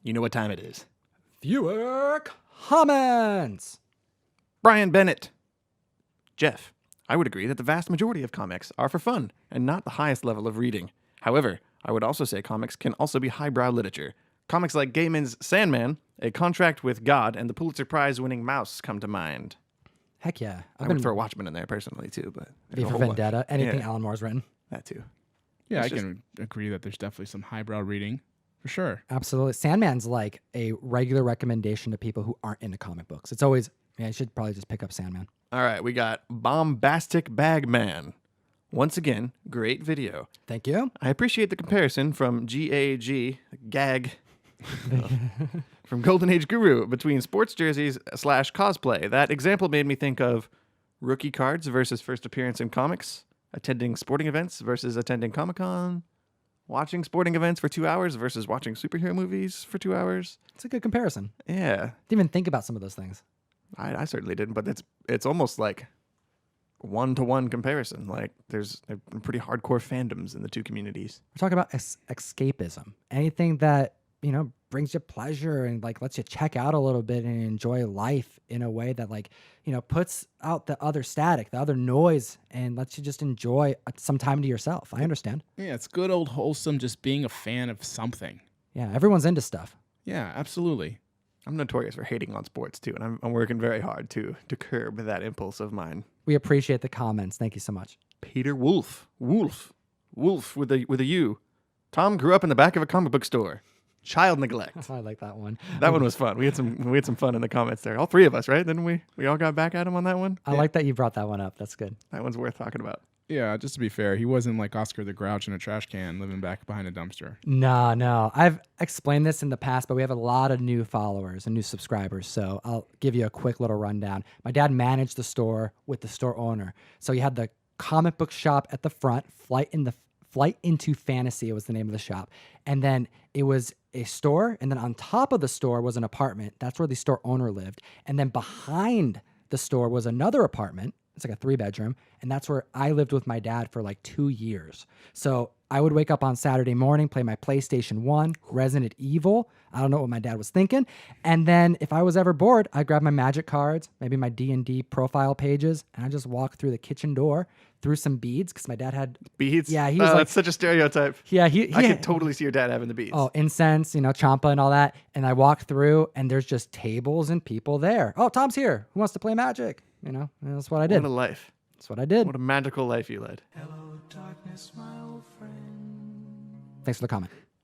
You know what time it is. Viewer comments. Brian Bennett. Jeff, I would agree that the vast majority of comics are for fun and not the highest level of reading. However, I would also say comics can also be highbrow literature. Comics like Gaiman's Sandman, A Contract with God, and the Pulitzer Prize-winning Mouse come to mind. Heck yeah. I would throw Watchmen in there personally, too. But V for Vendetta, anything Alan Moore's written. That, too. Yeah, I can agree that there's definitely some highbrow reading, for sure. Absolutely. Sandman's like a regular recommendation to people who aren't into comic books. It's always, you should probably just pick up Sandman. All right, we got bombasticbagman. Once again, great video. Thank you. I appreciate the comparison from GAG, from Golden Age Guru, between sports jerseys / cosplay. That example made me think of rookie cards versus first appearance in comics, attending sporting events versus attending Comic-Con, watching sporting events for 2 hours versus watching superhero movies for 2 hours. It's a good comparison. Yeah. Didn't even think about some of those things. I certainly didn't, but it's almost like one-to-one comparison. Like there's pretty hardcore fandoms in the two communities. We're talking about escapism. Anything that, brings you pleasure and like lets you check out a little bit and enjoy life in a way that puts out the other static, the other noise, and lets you just enjoy some time to yourself. I understand. Yeah, it's good old wholesome just being a fan of something. Yeah, everyone's into stuff. Yeah, absolutely. I'm notorious for hating on sports too, and I'm working very hard to curb that impulse of mine. We appreciate the comments. Thank you so much. Peter Wolf with a U. Tom grew up in the back of a comic book store. Child neglect. I like that one. That one was fun. We had some fun in the comments there. All three of us, right? Didn't we? We all got back at him on that one. I like that you brought that one up. That's good. That one's worth talking about. Yeah, just to be fair, he wasn't like Oscar the Grouch in a trash can living back behind a dumpster. No. I've explained this in the past, but we have a lot of new followers and new subscribers, so I'll give you a quick little rundown. My dad managed the store with the store owner. So he had the comic book shop at the front, Flight into Fantasy, it was the name of the shop. And then it was a store, and then on top of the store was an apartment. That's where the store owner lived. And then behind the store was another apartment. It's like a 3-bedroom, and that's where I lived with my dad for like 2 years. So I would wake up on Saturday morning, play my PlayStation 1, Resident Evil. I don't know what my dad was thinking. And then if I was ever bored, I'd grab my Magic cards, maybe my D&D profile pages, and I'd just walk through the kitchen door, threw some beads, because my dad had... Beads? Yeah, he was that's such a stereotype. Yeah, I could totally see your dad having the beads. Oh, incense, champa and all that. And I walk through, and there's just tables and people there. Oh, Tom's here. Who wants to play Magic? And that's what I did. What a life. That's what I did. What a magical life you led. Hello, darkness, my old friend. Thanks for the comment.